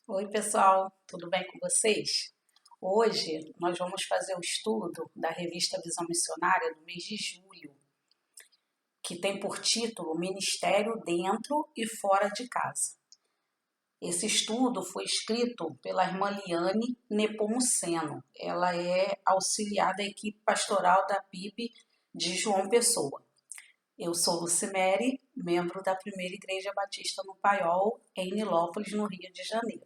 Oi, pessoal, tudo bem com vocês? Hoje nós vamos fazer o estudo da revista Visão Missionária do mês de julho, que tem por título Ministério Dentro e Fora de Casa. Esse estudo foi escrito pela irmã Liane Nepomuceno. Ela é auxiliar da equipe pastoral da PIB de João Pessoa. Eu sou Lucimere, membro da Primeira Igreja Batista no Paiol, em Nilópolis, no Rio de Janeiro.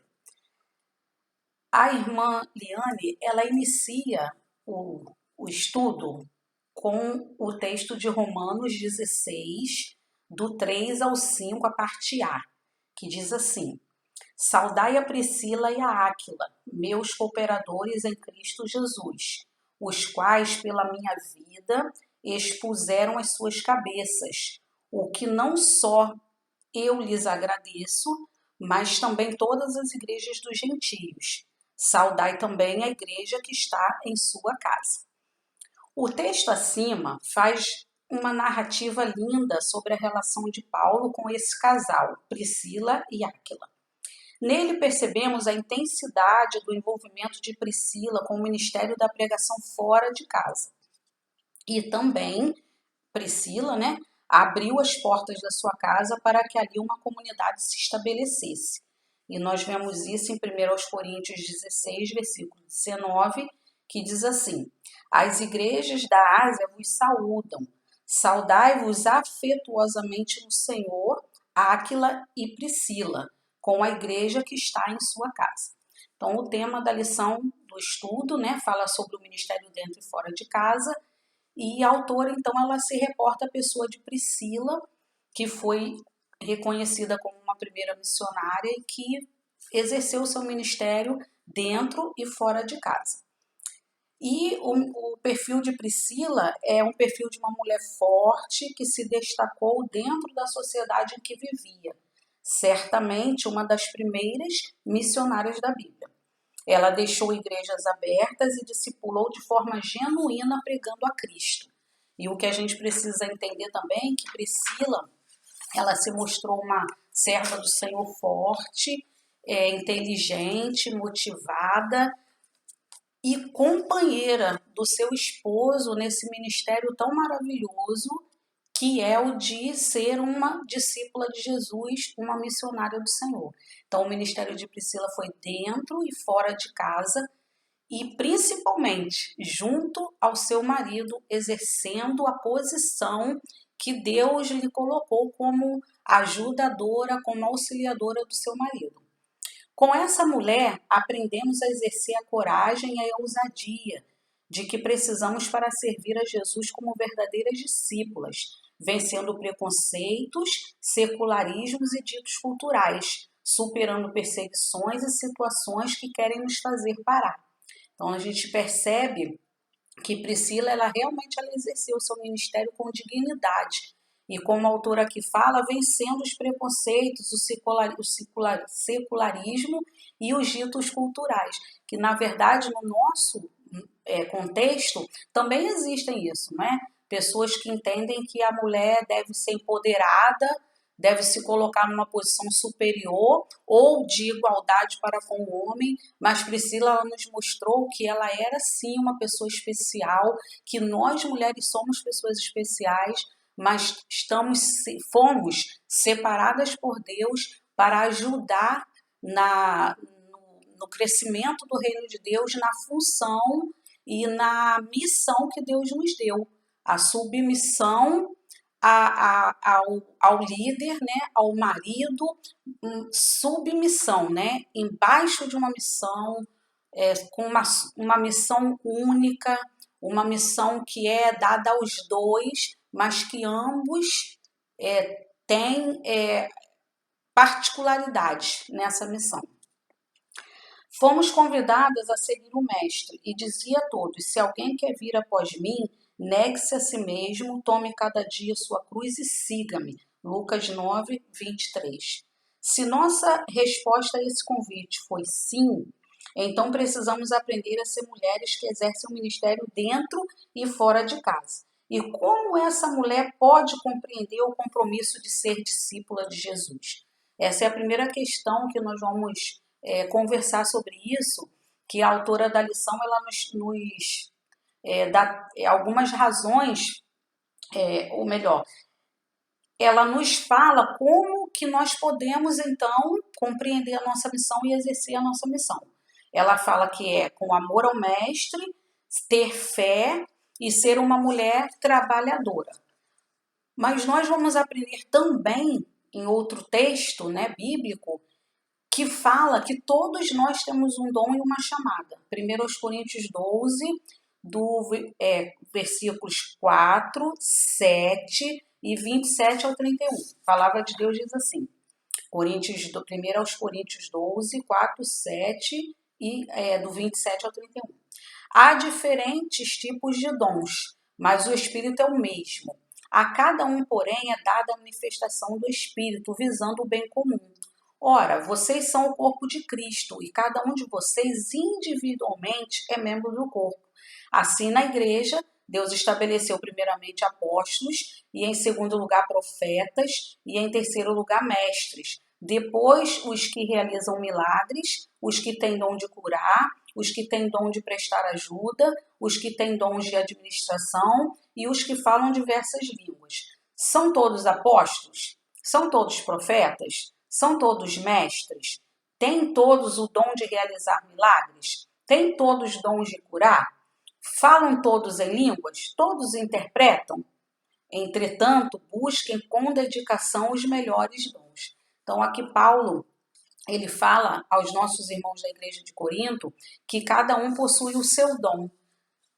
A irmã Liane, ela inicia o estudo com o texto de Romanos 16, do 3 ao 5, a parte A, que diz assim: Saudai a Priscila e a Áquila, meus cooperadores em Cristo Jesus, os quais, pela minha vida, expuseram as suas cabeças, o que não só eu lhes agradeço, mas também todas as igrejas dos gentios. Saudai também a igreja que está em sua casa. O texto acima faz uma narrativa linda sobre a relação de Paulo com esse casal, Priscila e Áquila. Nele percebemos a intensidade do envolvimento de Priscila com o ministério da pregação fora de casa. E também Priscila, abriu as portas da sua casa para que ali uma comunidade se estabelecesse. E nós vemos isso em 1 Coríntios 16, versículo 19, que diz assim: As igrejas da Ásia vos saúdam. Saudai-vos afetuosamente no Senhor, Áquila e Priscila, com a igreja que está em sua casa. Então, o tema da lição do estudo, fala sobre o ministério dentro e fora de casa. E a autora, então, ela se reporta à pessoa de Priscila, que foi reconhecida como uma primeira missionária e que exerceu seu ministério dentro e fora de casa. E o perfil de Priscila é um perfil de uma mulher forte que se destacou dentro da sociedade em que vivia. Certamente uma das primeiras missionárias da Bíblia. Ela deixou igrejas abertas e discipulou de forma genuína pregando a Cristo. E o que a gente precisa entender também é que Priscila, ela se mostrou uma serva do Senhor forte, inteligente, motivada e companheira do seu esposo nesse ministério tão maravilhoso que é o de ser uma discípula de Jesus, uma missionária do Senhor. Então, o ministério de Priscila foi dentro e fora de casa e, principalmente, junto ao seu marido, exercendo a posição que Deus lhe colocou como ajudadora, como auxiliadora do seu marido. Com essa mulher, aprendemos a exercer a coragem e a ousadia de que precisamos para servir a Jesus como verdadeiras discípulas, vencendo preconceitos, secularismos e ditos culturais, superando perseguições e situações que querem nos fazer parar. Então a gente percebe que Priscila, ela realmente exerceu o seu ministério com dignidade. E como a autora aqui fala, vencendo os preconceitos, o secularismo e os ditos culturais, que na verdade no nosso contexto também existem isso, né? Pessoas que entendem que a mulher deve ser empoderada, deve se colocar numa posição superior ou de igualdade para com o homem, mas Priscila ela nos mostrou que ela era sim uma pessoa especial, que nós mulheres somos pessoas especiais, mas fomos separadas por Deus para ajudar no crescimento do reino de Deus, na função e na missão que Deus nos deu, a submissão ao líder, ao marido, submissão, embaixo de uma missão, com uma missão única, uma missão que é dada aos dois, mas que ambos têm particularidades nessa missão. Fomos convidadas a seguir o Mestre e dizia a todos: se alguém quer vir após mim, negue-se a si mesmo, tome cada dia sua cruz e siga-me. Lucas 9, 23. Se nossa resposta a esse convite foi sim, então precisamos aprender a ser mulheres que exercem o ministério dentro e fora de casa. E como essa mulher pode compreender o compromisso de ser discípula de Jesus? Essa é a primeira questão que nós vamos conversar sobre isso, que a autora da lição ela nos dá algumas razões, ou melhor, ela nos fala como que nós podemos, então, compreender a nossa missão e exercer a nossa missão. Ela fala que é com amor ao mestre, ter fé e ser uma mulher trabalhadora. Mas nós vamos aprender também em outro texto, né, bíblico, que fala que todos nós temos um dom e uma chamada. 1 Coríntios 12, versículos 4, 7 e 27 ao 31. A palavra de Deus diz assim, 1 Coríntios 12, 4, 7 e do 27 ao 31. Há diferentes tipos de dons, mas o Espírito é o mesmo. A cada um, porém, é dada a manifestação do Espírito, visando o bem comum. Ora, vocês são o corpo de Cristo e cada um de vocês individualmente é membro do corpo. Assim, na igreja, Deus estabeleceu primeiramente apóstolos e em segundo lugar profetas e em terceiro lugar mestres. Depois, os que realizam milagres, os que têm dom de curar, os que têm dom de prestar ajuda, os que têm dons de administração e os que falam diversas línguas. São todos apóstolos? São todos profetas? São todos mestres? Têm todos o dom de realizar milagres? Têm todos dons de curar? Falam todos em línguas? Todos interpretam? Entretanto, busquem com dedicação os melhores dons. Então, aqui Paulo, ele fala aos nossos irmãos da igreja de Corinto que cada um possui o seu dom.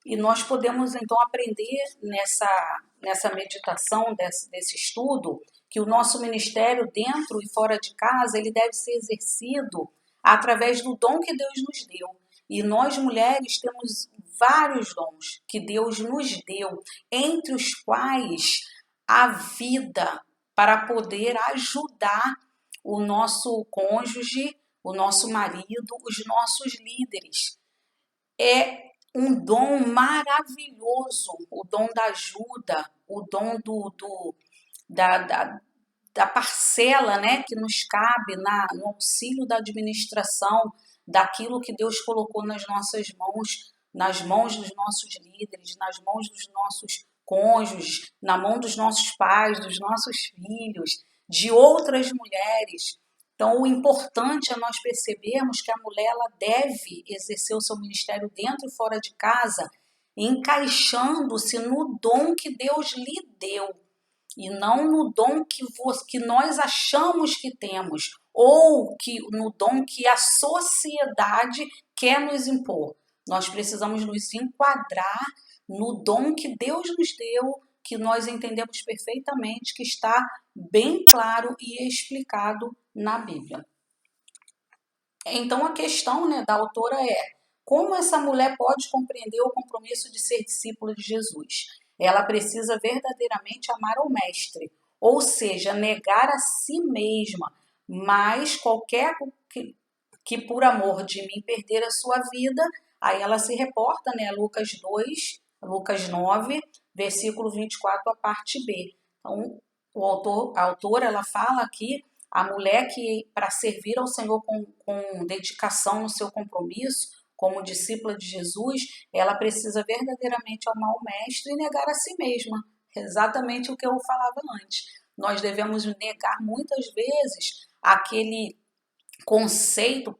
E nós podemos, então, aprender nessa meditação, desse estudo, que o nosso ministério dentro e fora de casa, ele deve ser exercido através do dom que Deus nos deu. E nós, mulheres, temos vários dons que Deus nos deu, entre os quais a vida para poder ajudar o nosso cônjuge, o nosso marido, os nossos líderes. É um dom maravilhoso, o dom da ajuda, o dom da parcela, né, que nos cabe no auxílio da administração daquilo que Deus colocou nas nossas mãos, nas mãos dos nossos líderes, nas mãos dos nossos cônjuges, na mão dos nossos pais, dos nossos filhos, de outras mulheres. Então, o importante é nós percebermos que a mulher ela deve exercer o seu ministério dentro e fora de casa, encaixando-se no dom que Deus lhe deu e não no dom que nós achamos que temos ou no dom que a sociedade quer nos impor. Nós precisamos nos enquadrar no dom que Deus nos deu, que nós entendemos perfeitamente, que está bem claro e explicado na Bíblia. Então, a questão, né, da autora é: como essa mulher pode compreender o compromisso de ser discípula de Jesus? Ela precisa verdadeiramente amar o Mestre, ou seja, negar a si mesma, mas qualquer que por amor de mim perder a sua vida, aí ela se reporta, né, Lucas 9, versículo 24, a parte B. Então, a autora, ela fala aqui, a mulher que, para servir ao Senhor com dedicação no seu compromisso, como discípula de Jesus, ela precisa verdadeiramente amar o Mestre e negar a si mesma. Exatamente o que eu falava antes. Nós devemos negar muitas vezes aquele conceito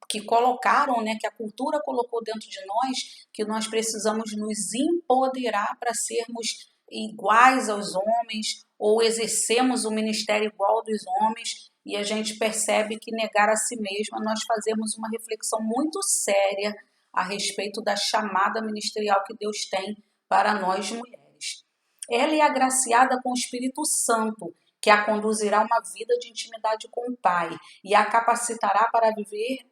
que colocaram, né, que a cultura colocou dentro de nós, que nós precisamos nos empoderar para sermos iguais aos homens ou exercemos o ministério igual dos homens, e a gente percebe que negar a si mesma, nós fazemos uma reflexão muito séria a respeito da chamada ministerial que Deus tem para nós mulheres. Ela é agraciada com o Espírito Santo, que a conduzirá a uma vida de intimidade com o Pai e a capacitará para viver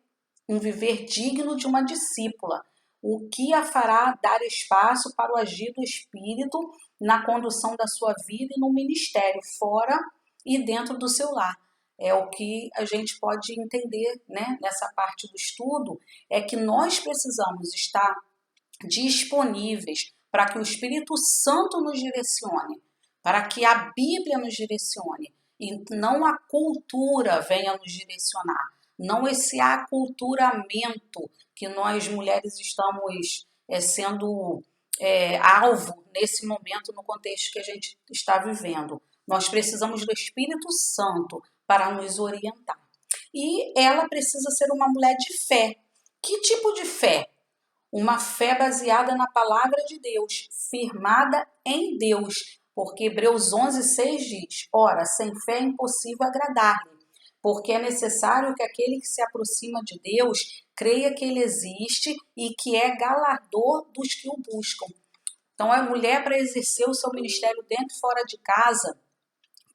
um viver digno de uma discípula, o que a fará dar espaço para o agir do Espírito na condução da sua vida e no ministério, fora e dentro do seu lar. É o que a gente pode entender, né, nessa parte do estudo, é que nós precisamos estar disponíveis para que o Espírito Santo nos direcione, para que a Bíblia nos direcione e não a cultura venha nos direcionar. não esse aculturamento que nós mulheres estamos sendo alvo nesse momento, no contexto que a gente está vivendo. Nós precisamos do Espírito Santo para nos orientar. E ela precisa ser uma mulher de fé. Que tipo de fé? Uma fé baseada na palavra de Deus, firmada em Deus, porque Hebreus 11:6 diz: ora, sem fé é impossível agradar-lhe, porque é necessário que aquele que se aproxima de Deus creia que ele existe e que é galardor dos que o buscam. Então, a mulher, para exercer o seu ministério dentro e fora de casa,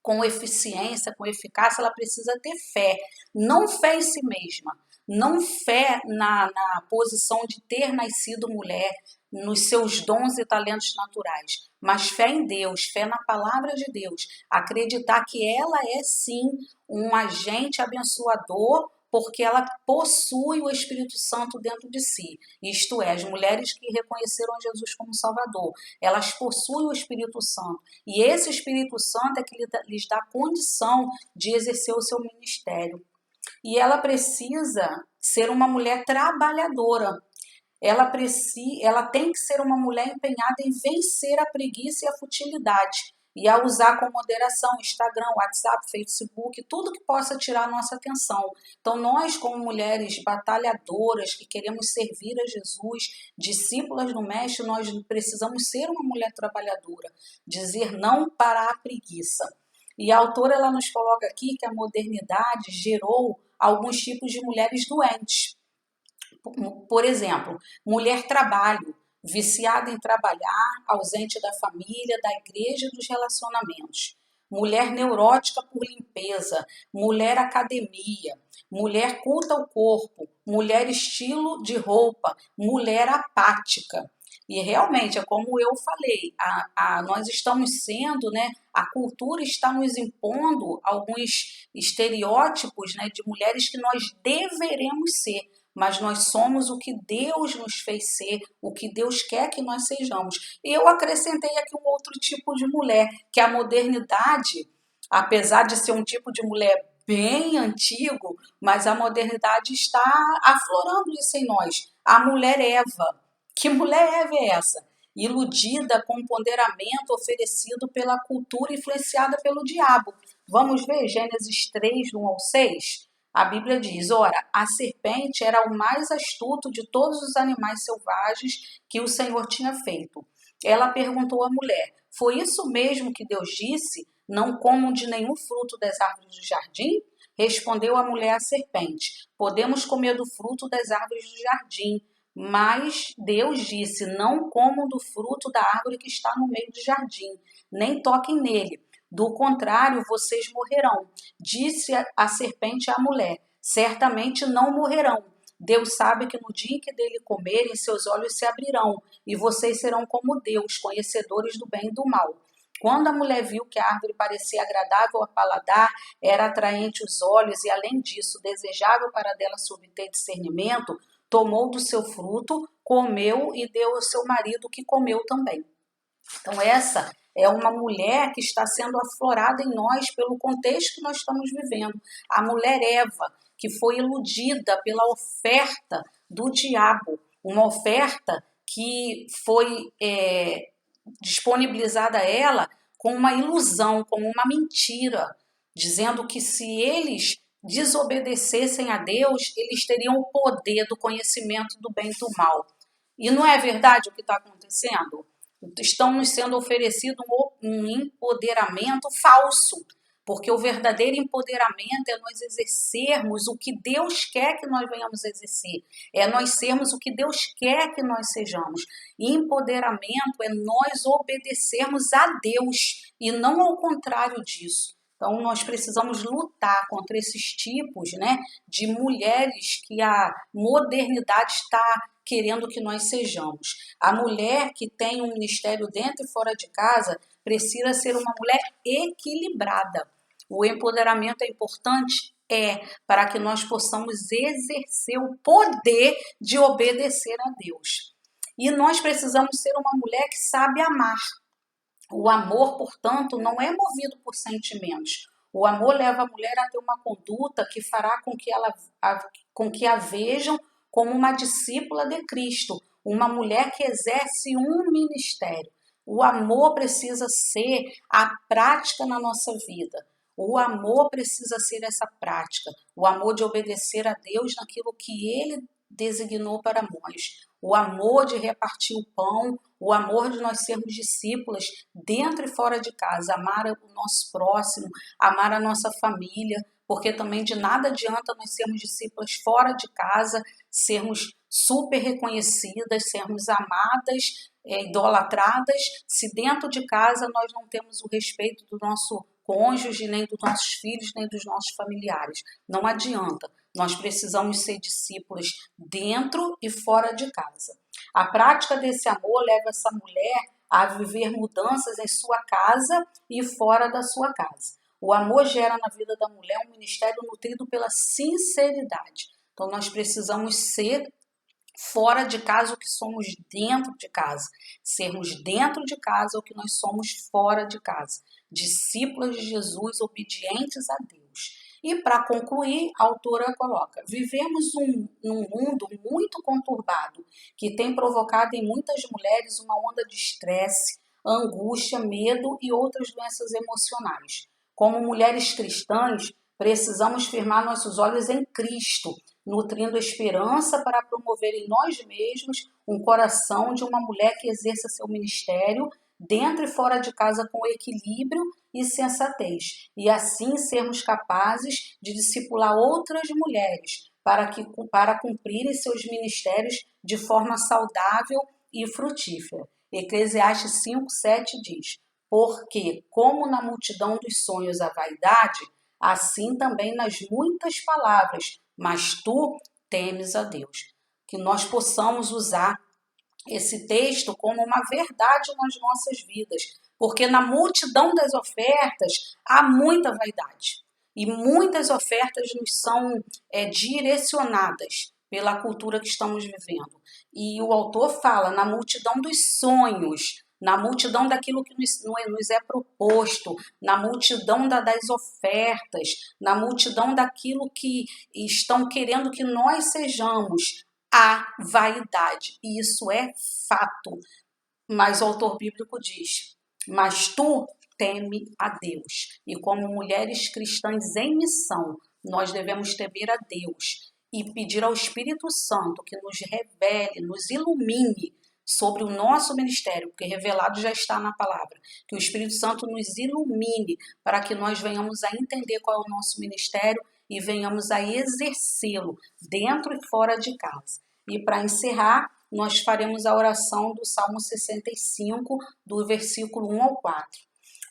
com eficiência, com eficácia, ela precisa ter fé. Não fé em si mesma, não fé na posição de ter nascido mulher, nos seus dons e talentos naturais, mas fé em Deus, fé na palavra de Deus, acreditar que ela é sim um agente abençoador, porque ela possui o Espírito Santo dentro de si. Isto é, as mulheres que reconheceram Jesus como Salvador, elas possuem o Espírito Santo. E esse Espírito Santo é que lhes dá condição de exercer o seu ministério. E ela precisa ser uma mulher trabalhadora. Ela tem que ser uma mulher empenhada em vencer a preguiça e a futilidade. E a usar com moderação Instagram, WhatsApp, Facebook, tudo que possa tirar a nossa atenção. Então, nós, como mulheres batalhadoras que queremos servir a Jesus, discípulas do Mestre, nós precisamos ser uma mulher trabalhadora, dizer não para a preguiça. E a autora ela nos coloca aqui que a modernidade gerou alguns tipos de mulheres doentes. Por exemplo, mulher trabalho, viciada em trabalhar, ausente da família, da igreja e dos relacionamentos. Mulher neurótica por limpeza, mulher academia, mulher culta ao corpo, mulher estilo de roupa, mulher apática. E realmente, é como eu falei, nós estamos sendo, né, a cultura está nos impondo alguns estereótipos, né, de mulheres que nós deveremos ser, mas nós somos o que Deus nos fez ser, o que Deus quer que nós sejamos. E eu acrescentei aqui um outro tipo de mulher, que a modernidade, apesar de ser um tipo de mulher bem antigo, mas a modernidade está aflorando isso em nós. A mulher Eva. Que mulher Eva é essa? Iludida com o ponderamento oferecido pela cultura influenciada pelo diabo. Vamos ver Gênesis 3, do 1 ao 6? A Bíblia diz, ora, a serpente era o mais astuto de todos os animais selvagens que o Senhor tinha feito. Ela perguntou à mulher, foi isso mesmo que Deus disse? Não comam de nenhum fruto das árvores do jardim? Respondeu a mulher à serpente, podemos comer do fruto das árvores do jardim, mas Deus disse, não comam do fruto da árvore que está no meio do jardim, nem toquem nele. Do contrário, vocês morrerão. Disse a serpente à mulher, certamente não morrerão. Deus sabe que no dia em que dele comerem, seus olhos se abrirão, e vocês serão como Deus, conhecedores do bem e do mal. Quando a mulher viu que a árvore parecia agradável ao paladar, era atraente aos olhos e, além disso, desejável para dela se obter discernimento, tomou do seu fruto, comeu e deu ao seu marido, que comeu também. Então, essa é uma mulher que está sendo aflorada em nós pelo contexto que nós estamos vivendo. A mulher Eva, que foi iludida pela oferta do diabo, uma oferta que foi disponibilizada a ela com uma ilusão, como uma mentira, dizendo que se eles desobedecessem a Deus, eles teriam o poder do conhecimento do bem e do mal. E não é verdade o que está acontecendo? Estão nos sendo oferecido um empoderamento falso, porque o verdadeiro empoderamento é nós exercermos o que Deus quer que nós venhamos exercer, é nós sermos o que Deus quer que nós sejamos. E empoderamento é nós obedecermos a Deus e não ao contrário disso. Então, nós precisamos lutar contra esses tipos, né, de mulheres que a modernidade está querendo que nós sejamos. A mulher que tem um ministério dentro e fora de casa precisa ser uma mulher equilibrada. O empoderamento é importante? Para que nós possamos exercer o poder de obedecer a Deus. E nós precisamos ser uma mulher que sabe amar. O amor, portanto, não é movido por sentimentos. O amor leva a mulher a ter uma conduta que fará com que a vejam como uma discípula de Cristo, uma mulher que exerce um ministério. O amor precisa ser a prática na nossa vida. O amor precisa ser essa prática, o amor de obedecer a Deus naquilo que Ele designou para nós, o amor de repartir o pão, o amor de nós sermos discípulas dentro e fora de casa, amar o nosso próximo, amar a nossa família, porque também de nada adianta nós sermos discípulas fora de casa, sermos super reconhecidas, sermos amadas, idolatradas, se dentro de casa nós não temos o respeito do nosso cônjuge, nem dos nossos filhos, nem dos nossos familiares. Não adianta. Nós precisamos ser discípulos dentro e fora de casa. A prática desse amor leva essa mulher a viver mudanças em sua casa e fora da sua casa. O amor gera na vida da mulher um ministério nutrido pela sinceridade. Então, nós precisamos ser fora de casa o que somos dentro de casa. Sermos dentro de casa o que nós somos fora de casa. Discípulos de Jesus, obedientes a Deus. E para concluir, a autora coloca: vivemos num mundo muito conturbado, que tem provocado em muitas mulheres uma onda de estresse, angústia, medo e outras doenças emocionais. Como mulheres cristãs, precisamos firmar nossos olhos em Cristo, nutrindo esperança para promover em nós mesmos um coração de uma mulher que exerça seu ministério dentro e fora de casa com equilíbrio e sensatez, e assim sermos capazes de discipular outras mulheres para cumprirem seus ministérios de forma saudável e frutífera. Eclesiastes 5:7 diz: porque, como na multidão dos sonhos a vaidade, assim também nas muitas palavras, mas tu temes a Deus. Que nós possamos usar esse texto como uma verdade nas nossas vidas, porque na multidão das ofertas há muita vaidade e muitas ofertas nos são direcionadas pela cultura que estamos vivendo. E o autor fala na multidão dos sonhos, na multidão daquilo que nos é proposto, na multidão das ofertas, na multidão daquilo que estão querendo que nós sejamos, a vaidade. E isso é fato. Mas o autor bíblico diz: mas tu teme a Deus. E como mulheres cristãs em missão, nós devemos temer a Deus e pedir ao Espírito Santo que nos revele, nos ilumine sobre o nosso ministério, porque revelado já está na palavra. Que o Espírito Santo nos ilumine para que nós venhamos a entender qual é o nosso ministério e venhamos a exercê-lo dentro e fora de casa. E para encerrar, nós faremos a oração do Salmo 65, do versículo 1 ao 4.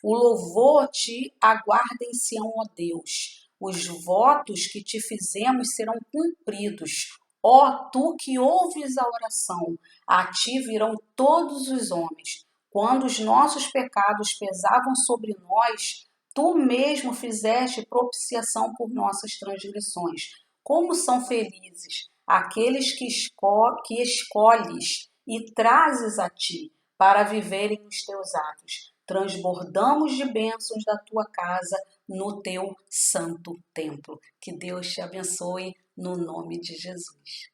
O louvor te aguarda em Sião, ó Deus. Os votos que te fizemos serão cumpridos. Ó tu que ouves a oração, a ti virão todos os homens. Quando os nossos pecados pesavam sobre nós, tu mesmo fizeste propiciação por nossas transgressões. Como são felizes aqueles que escolhes e trazes a ti para viverem os teus atos. Transbordamos de bênçãos da tua casa no teu santo templo. Que Deus te abençoe no nome de Jesus.